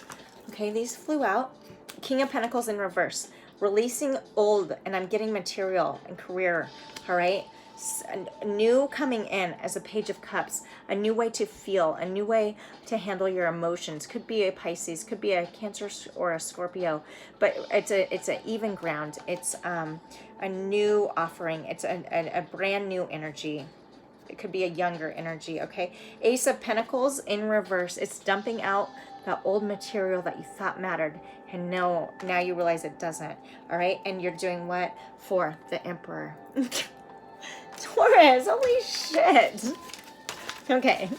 Okay, these flew out. King of Pentacles in reverse. Releasing old, and I'm getting material and career. All right? New coming in as a Page of Cups. A new way to feel. A new way to handle your emotions. Could be a Pisces. Could be a Cancer or a Scorpio. But it's a even ground. It's a new offering. It's a brand new energy. It could be a younger energy, okay? Ace of Pentacles in reverse. It's dumping out that old material that you thought mattered. And now you realize it doesn't, all right? And you're doing what? For the Emperor. Taurus, holy shit. Okay,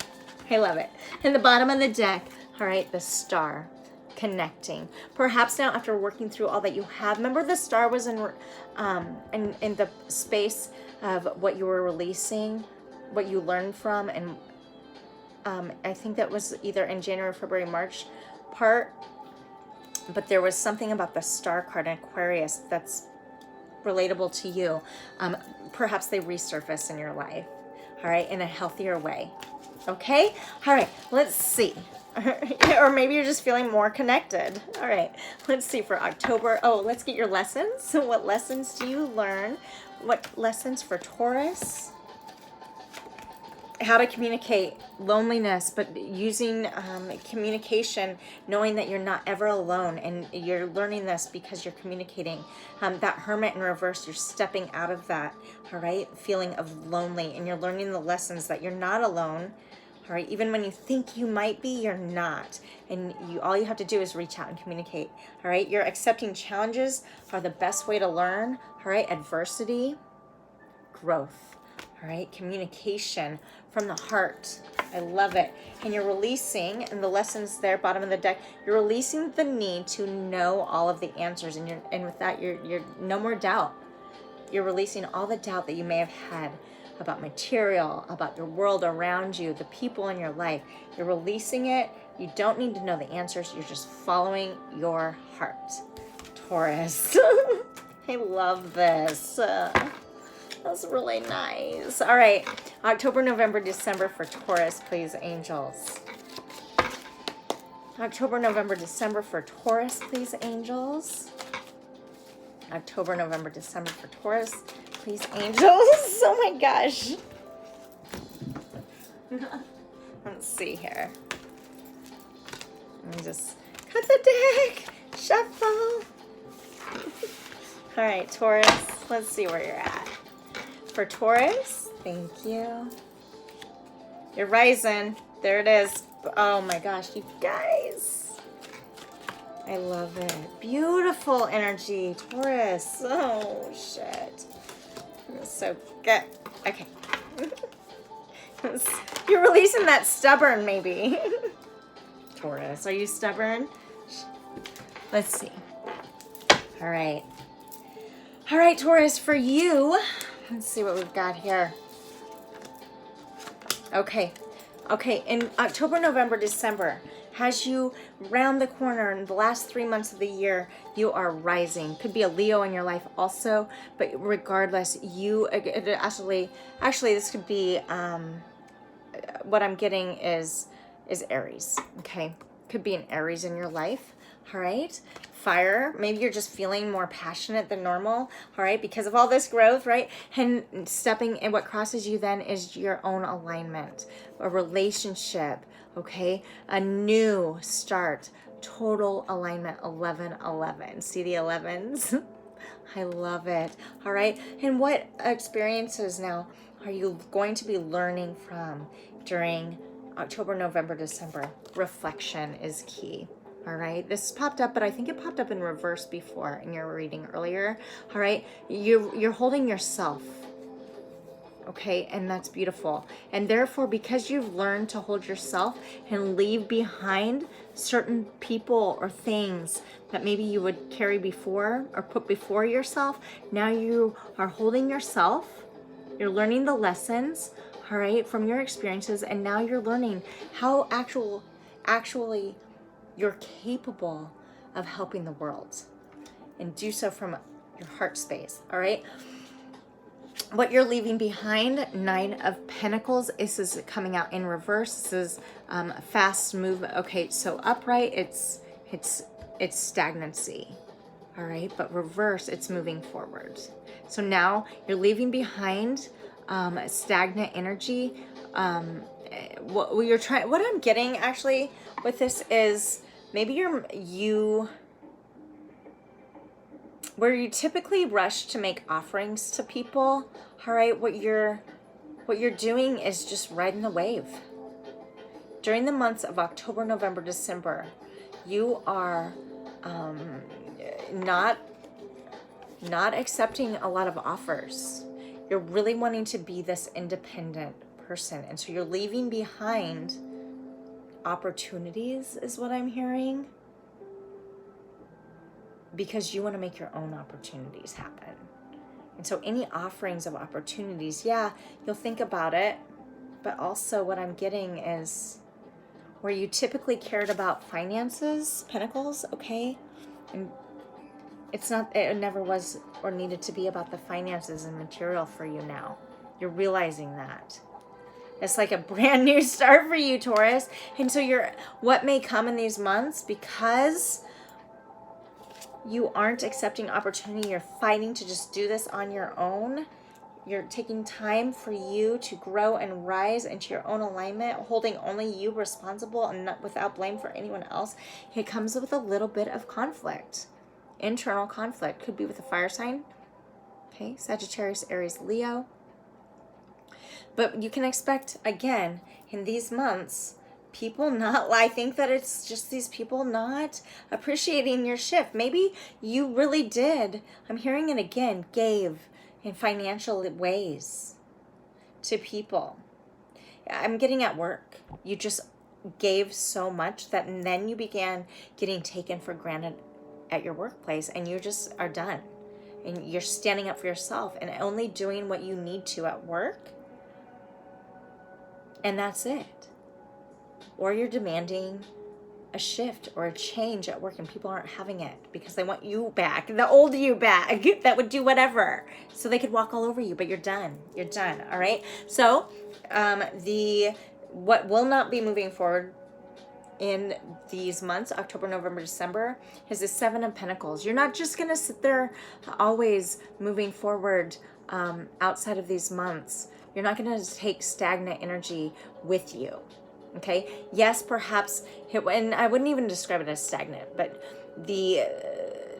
I love it. And the bottom of the deck, all right, the Star. Connecting. Perhaps now after working through all that you have, remember the Star was in the space of what you were releasing, what you learned from, and I think that was either in January, February, March part, but there was something about the Star card in Aquarius that's relatable to you. Perhaps they resurface in your life, all right, in a healthier way. Okay, all right, let's see. Or maybe you're just feeling more connected. All right, let's see for October. Oh, let's get your lessons. So what lessons do you learn? What lessons for Taurus? How to communicate loneliness, but using communication, knowing that you're not ever alone, and you're learning this because you're communicating. That Hermit in reverse, you're stepping out of that, all right, feeling of lonely, and you're learning the lessons that you're not alone, All right, even when you think you might be, you're not. And all you have to do is reach out and communicate. All right, you're accepting challenges are the best way to learn. All right, adversity, growth. All right, communication from the heart. I love it. And you're releasing, and the lessons there, bottom of the deck, you're releasing the need to know all of the answers. And with that, you're no more doubt. You're releasing all the doubt that you may have had about material, about your world around you, the people in your life. You're releasing it. You don't need to know the answers. You're just following your heart. Taurus. I love this. That's really nice. All right. October, November, December for Taurus, please, angels. October, November, December for Taurus, please, angels. October, November, December for Taurus, please, angels. Oh my gosh. Let's see here. Let me just cut the deck. Shuffle. All right, Taurus. Let's see where you're at. For Taurus, thank you. You're rising. There it is. Oh my gosh, you guys. I love it. Beautiful energy, Taurus. Oh, shit. That's so good. Okay. You're releasing that stubborn, maybe. Taurus, are you stubborn? Let's see. All right. All right, Taurus, for you. Let's see what we've got here. Okay. Okay, in October, November, December, as you round the corner in the last 3 months of the year, you are rising. Could be a Leo in your life also, but regardless, you actually this could be what I'm getting is Aries. Okay, could be an Aries in your life. All right, fire. Maybe you're just feeling more passionate than normal. All right, because of all this growth, right? And stepping in, what crosses you then is your own alignment, a relationship. Okay, a new start, total alignment. 11-11. See the 11s? I love it. All right, and what experiences now are you going to be learning from during October, November, December? Reflection is key. All right, this popped up, but I think it popped up in reverse before in your reading earlier. All right, you're holding yourself. Okay, and that's beautiful. And therefore, because you've learned to hold yourself and leave behind certain people or things that maybe you would carry before or put before yourself, now you are holding yourself. You're learning the lessons, all right, from your experiences, and now you're learning how actually you're capable of helping the world, and do so from your heart space. All right, what you're leaving behind, 9 of Pentacles. This is coming out in reverse. This is fast move. Okay, so upright, it's stagnancy. All right, but reverse, it's moving forward. So now you're leaving behind stagnant energy. What I'm getting actually with this is maybe where you typically rush to make offerings to people. All right, what you're doing is just riding the wave. During the months of October, November, December, you are not accepting a lot of offers. You're really wanting to be this independent person, and so you're leaving behind opportunities, is what I'm hearing, because you want to make your own opportunities happen. And so any offerings of opportunities, yeah, you'll think about it, but also what I'm getting is where you typically cared about finances, Pentacles, okay? And it never was or needed to be about the finances and material for you now. You're realizing that. It's like a brand new start for you, Taurus. And so what may come in these months, because you aren't accepting opportunity, you're fighting to just do this on your own. You're taking time for you to grow and rise into your own alignment, holding only you responsible and not without blame for anyone else. It comes with a little bit of conflict, internal conflict. Could be with a fire sign. Okay, Sagittarius, Aries, Leo. But you can expect, again, in these months, people not, I think that it's just these people not appreciating your shift. Maybe you really did, I'm hearing it again, gave in financial ways to people. I'm getting at work. You just gave so much that, and then you began getting taken for granted at your workplace, and you just are done. And you're standing up for yourself and only doing what you need to at work. And that's it. Or you're demanding a shift or a change at work, and people aren't having it because they want you back, the old you back that would do whatever so they could walk all over you, but you're done. You're done. All right. So what will not be moving forward in these months, October, November, December, is the Seven of Pentacles. You're not just going to sit there always moving forward outside of these months. You're not going to take stagnant energy with you. Okay. Yes, perhaps, and I wouldn't even describe it as stagnant, but the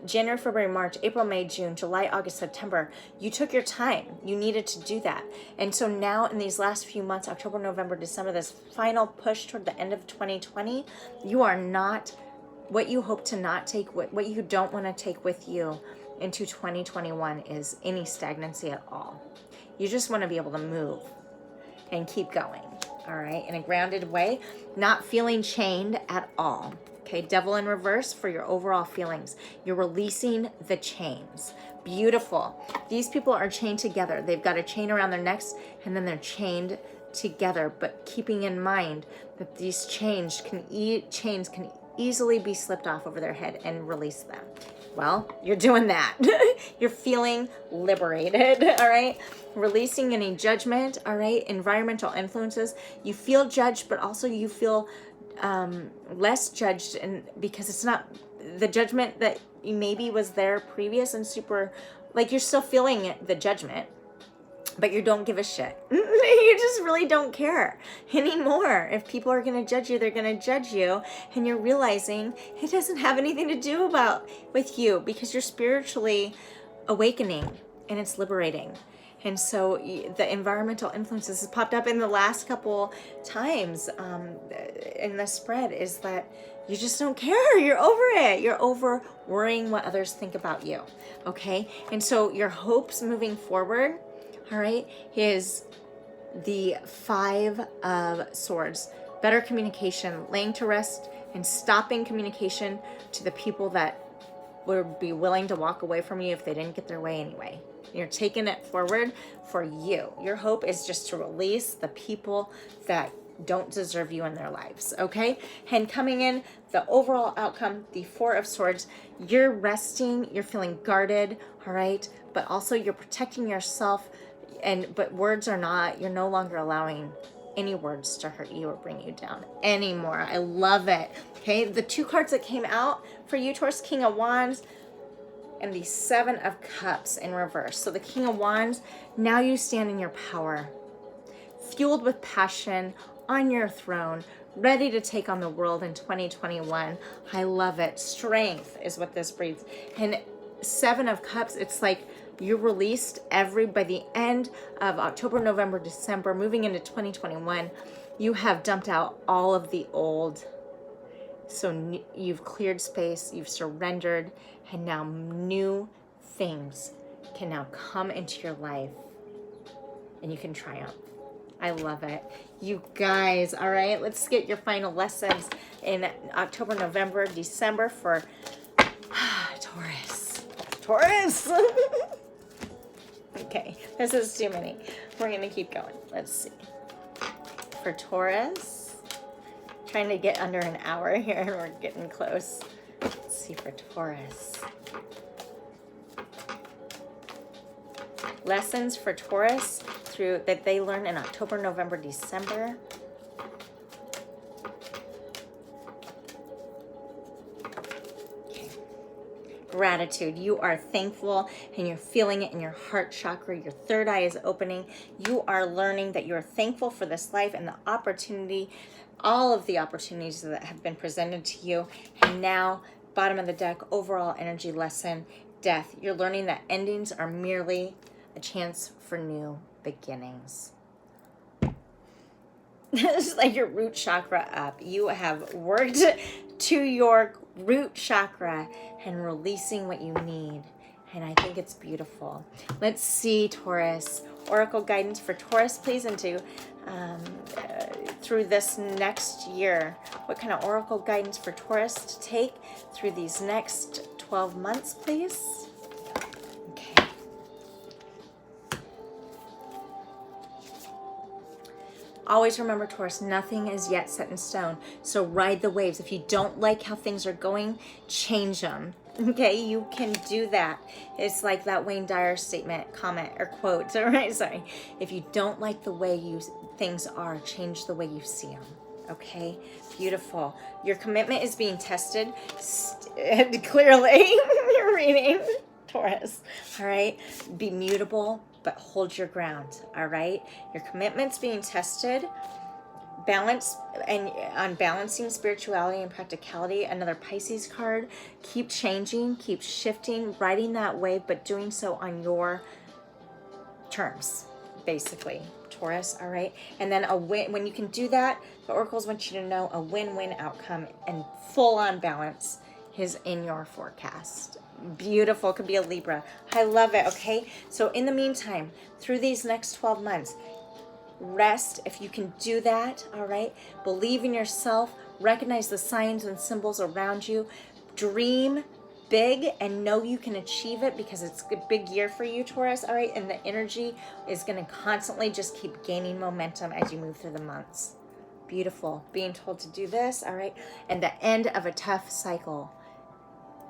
January, February, March, April, May, June, July, August, September, you took your time. You needed to do that. And so now in these last few months, October, November, December, this final push toward the end of 2020, you are not, what you hope to not take, what you don't want to take with you into 2021 is any stagnancy at all. You just want to be able to move and keep going. All right, in a grounded way, not feeling chained at all. Okay, Devil in reverse for your overall feelings. You're releasing the chains. Beautiful. These people are chained together. They've got a chain around their necks, and then they're chained together, but keeping in mind that these chains can easily be slipped off over their head and release them. Well, you're doing that. You're feeling liberated, all right? Releasing any judgment, all right? Environmental influences. You feel judged, but also you feel less judged, and because it's not the judgment that maybe was there previous and super, like you're still feeling the judgment, but you don't give a shit. You just really don't care anymore. If people are going to judge you, they're going to judge you. And you're realizing it doesn't have anything to do with you because you're spiritually awakening and it's liberating. And so the environmental influences has popped up in the last couple times in the spread is that you just don't care. You're over it. You're over worrying what others think about you. Okay. And so your hopes moving forward, all right, is the Five of Swords. Better communication, laying to rest and stopping communication to the people that would be willing to walk away from you if they didn't get their way anyway. You're taking it forward for you. Your hope is just to release the people that don't deserve you in their lives, okay? And coming in, the overall outcome, the Four of Swords, you're resting, you're feeling guarded, all right? But also you're protecting yourself, but words are not, you're no longer allowing any words to hurt you or bring you down anymore. I love it, okay? The two cards that came out for you, Taurus, King of Wands, and the Seven of Cups in reverse. So the King of Wands, now you stand in your power, fueled with passion, on your throne, ready to take on the world in 2021. I love it. Strength is what this breeds. And Seven of Cups, it's like you released by the end of October, November, December, moving into 2021, you have dumped out all of the old. So you've cleared space, you've surrendered, and now new things can now come into your life and you can triumph. I love it. You guys, all right, let's get your final lessons in October, November, December for Taurus. Okay, this is too many. We're going to keep going. Let's see. For Taurus, trying to get under an hour here and we're getting close. Let's see for Taurus. Lessons for Taurus that they learn in October, November, December. Okay. Gratitude. You are thankful and you're feeling it in your heart chakra. Your third eye is opening. You are learning that you're thankful for this life and the opportunity, all of the opportunities that have been presented to you. And now, bottom of the deck, overall energy lesson, death. You're learning that endings are merely a chance for new beginnings. It's like your root chakra up. You have worked to your root chakra and releasing what you need. And I think it's beautiful. Let's see, Taurus. Oracle guidance for Taurus, please, into through this next year. What kind of oracle guidance for Taurus to take through these next 12 months, please? Okay. Always remember, Taurus, nothing is yet set in stone. So ride the waves. If you don't like how things are going, change them. Okay, you can do that. It's like that Wayne Dyer statement, comment, or quote, right? Sorry. If you don't like the way things are, change the way you see them. Okay, beautiful. Your commitment is being tested. Clearly, you're reading, Taurus. All right, be mutable, but hold your ground. All right, your commitment's being tested. Balance and on balancing spirituality and practicality. Another Pisces card. Keep changing, keep shifting, riding that wave, but doing so on your terms, basically, Taurus. All right, and then a win. When you can do that, the oracles want you to know a win-win outcome and full-on balance is in your forecast. Beautiful. Could be a Libra. I love it. Okay, so in the meantime, through these next 12 months, rest if you can do that. All right, believe in yourself, recognize the signs and symbols around you, dream big and know you can achieve it, because it's a big year for you, Taurus. All right, and the energy is going to constantly just keep gaining momentum as you move through the months. Beautiful. Being told to do this. All right, and the end of a tough cycle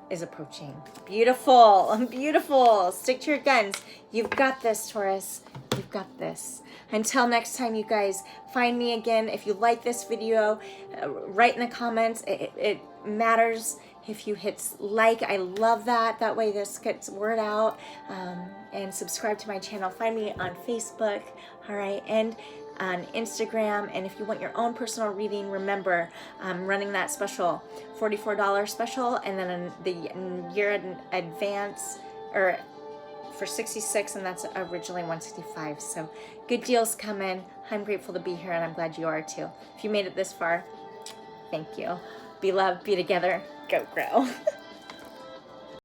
is approaching. Beautiful. Beautiful. Stick to your guns. You've got this, Taurus. You've got this. Until next time, you guys, find me again. If you like this video, write in the comments. It matters if you hit like. I love that. That way this gets word out. And subscribe to my channel. Find me on Facebook. All right. And on Instagram. And if you want your own personal reading, remember I'm running that special $44 special, and then the year in advance, or for $66, and that's originally $165. So good deals coming. I'm grateful to be here, and I'm glad you are too. If you made it this far, thank you. Be loved, be together, go grow.